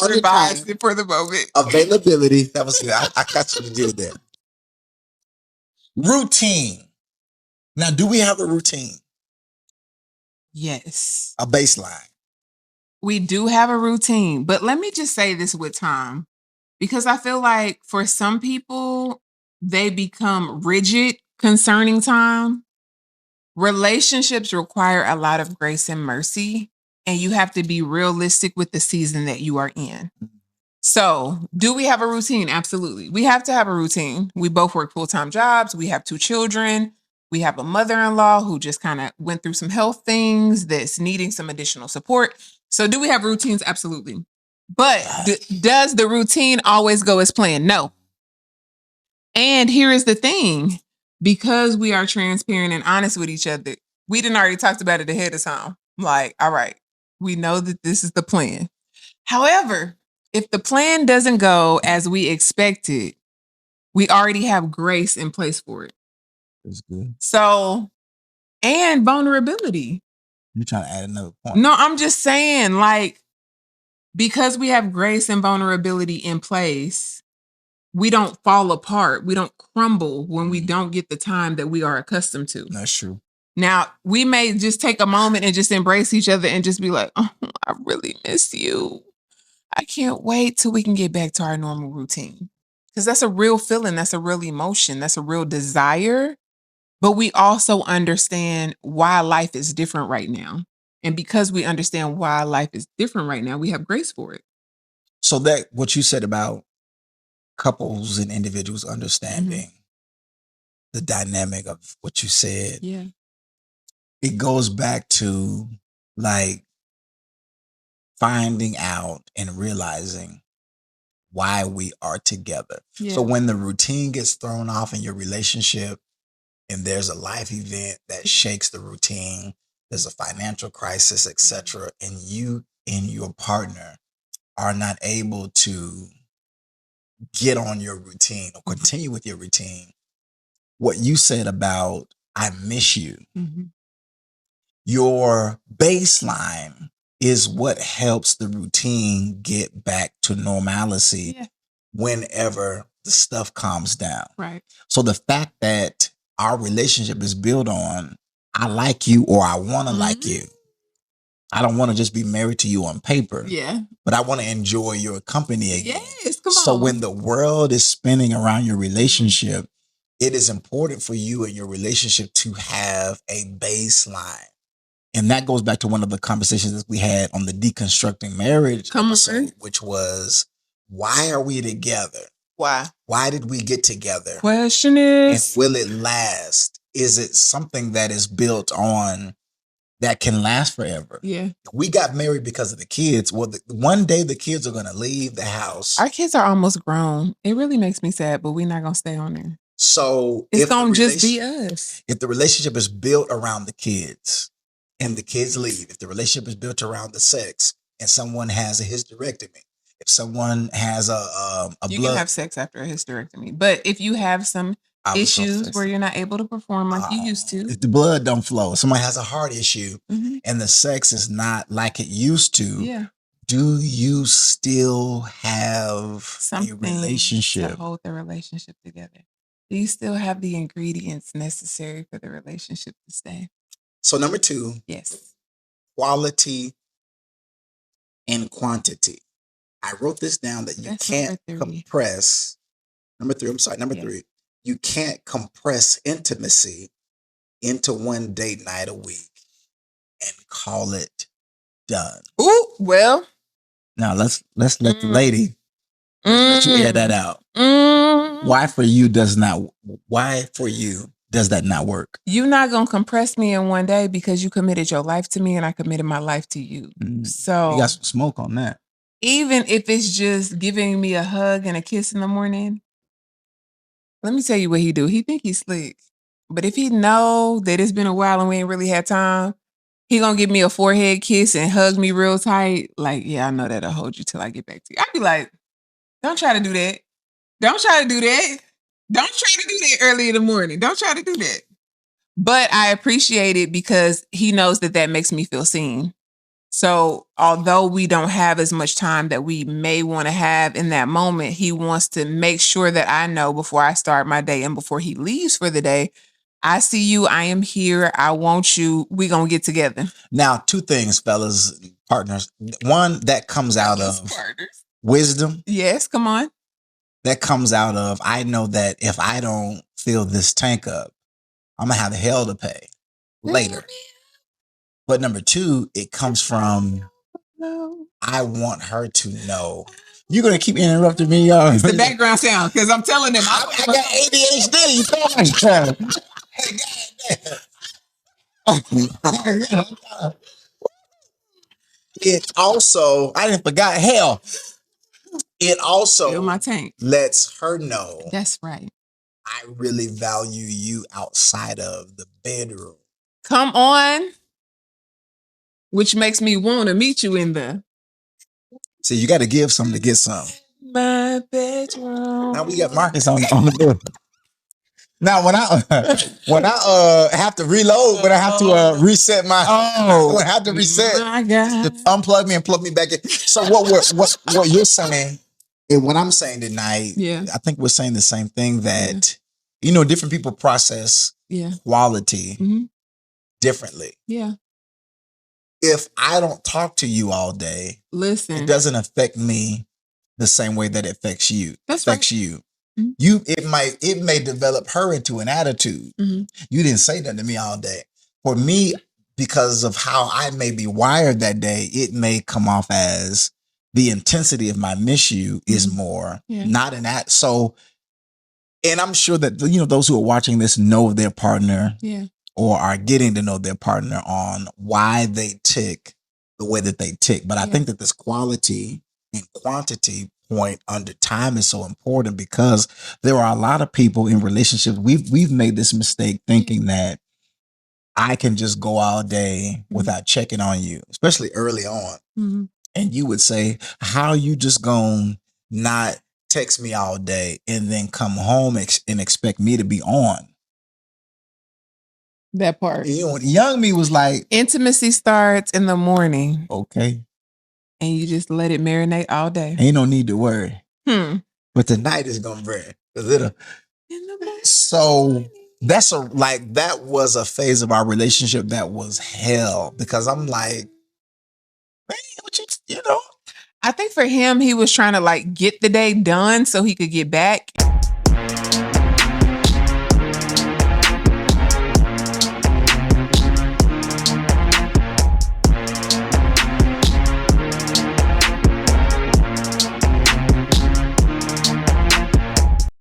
revised it for the moment. Availability. That was good. I got you to do that. Routine. Now, do we have a routine? Yes. A baseline. We do have a routine, but let me just say this with time, because I feel like for some people, they become rigid concerning time. Relationships require a lot of grace and mercy, and you have to be realistic with the season that you are in. So, do we have a routine? Absolutely. We have to have a routine. We both work full-time jobs. We have 2 children. We have a mother-in-law who just kind of went through some health things that's needing some additional support. So, do we have routines? Absolutely. But does the routine always go as planned? No. And here is the thing. Because we are transparent and honest with each other, we done already talked about it ahead of time. Like, all right, we know that this is the plan. However, if the plan doesn't go as we expected, we already have grace in place for it. That's good. So, and vulnerability. You're trying to add another point. No, I'm just saying, like, because we have grace and vulnerability in place, we don't fall apart. We don't crumble when we don't get the time that we are accustomed to. That's true. Now, we may just take a moment and just embrace each other and just be like, oh, I really miss you. I can't wait till we can get back to our normal routine. Because that's a real feeling. That's a real emotion. That's a real desire. But we also understand why life is different right now. And because we understand why life is different right now, we have grace for it. So that what you said about couples and individuals understanding the dynamic of what you said. Yeah. It goes back to like finding out and realizing why we are together. Yeah. So when the routine gets thrown off in your relationship and there's a life event that shakes the routine, there's a financial crisis, etc., and you and your partner are not able to get on your routine or continue with your routine, what you said about I miss you, your baseline is what helps the routine get back to normalcy whenever the stuff calms down. Right. So the fact that our relationship is built on I like you or I want to like you. I don't want to just be married to you on paper. Yeah. But I want to enjoy your company again. Yes, come on. So when the world is spinning around your relationship, it is important for you and your relationship to have a baseline. And that goes back to one of the conversations that we had on the deconstructing marriage episode, which was, why are we together? Why? Why did we get together? Question is, and will it last? Is it something that is built on that can last forever? Yeah. We got married because of the kids. Well, one day the kids are going to leave the house. Our kids are almost grown. It really makes me sad, but we're not going to stay on there. So it's going to just be us. If the relationship is built around the kids and the kids leave, if the relationship is built around the sex and someone has a hysterectomy, if someone has you can have sex after a hysterectomy, but if you have some issues where you're not able to perform like you used to, if the blood don't flow, if someone has a heart issue and the sex is not like it used to, do you still have something a relationship to hold the relationship together? Do you still have the ingredients necessary for the relationship to stay? So number 2, yes, quality and quantity. I wrote this down that you can't compress. Number 3, number 3. You can't compress intimacy into one date night a week and call it done. Ooh, well. Now let's let the lady let you air that out. Why for you does that not work? You're not gonna compress me in one day because you committed your life to me and I committed my life to you. So you got some smoke on that. Even if it's just giving me a hug and a kiss in the morning, let me tell you what he do. He think he's slick. But if he know that it's been a while and we ain't really had time, he gonna give me a forehead kiss and hug me real tight. Like, yeah, I know that'll hold you till I get back to you. I'd be like, don't try to do that. Don't try to do that. Don't try to do that early in the morning. Don't try to do that. But I appreciate it because he knows that makes me feel seen. So, although we don't have as much time that we may want to have in that moment, he wants to make sure that I know before I start my day and before he leaves for the day, I see you, I am here, I want you, we going to get together. Now, two things, fellas, partners. One, that comes out of Partners. wisdom. Yes, come on. That comes out of, I know that if I don't fill this tank up, I'm going to have hell to pay later. But number two, it comes from, I want her to know. You're going to keep interrupting me, y'all. It's the background sound because I'm telling them. I got ADHD. You feel me? It also, I didn't forgot, hell, it also fill my tank. lets her know. That's right. I really value you outside of the bedroom. Come on. Which makes me want to meet you in the. See, you got to give some to get some. My bedroom. Now we got Marcus on the board. Now when I have to reload, when I have to reset my, when I have to reset, unplug me and plug me back in. So what you're saying and what I'm saying tonight, I think we're saying the same thing that different people process quality differently. Yeah. If I don't talk to you all day, it doesn't affect me the same way that it affects you. You. It may develop her into an attitude. You didn't say that to me all day. For me, because of how I may be wired that day, it may come off as the intensity of my miss you is more, not in that. So, and I'm sure that those who are watching this know their partner, or are getting to know their partner on why they tick the way that they tick. But I think that this quality and quantity point under time is so important because there are a lot of people in relationships. We've made this mistake thinking that I can just go all day without checking on you, especially early on. And you would say, how you just gonna not text me all day and then come home and expect me to be on? That part. Young me was like, intimacy starts in the morning. Okay. And you just let it marinate all day. Ain't no need to worry. But tonight is gonna burn. So that was a phase of our relationship that was hell because I'm like, man, what you know? I think for him, he was trying to get the day done so he could get back.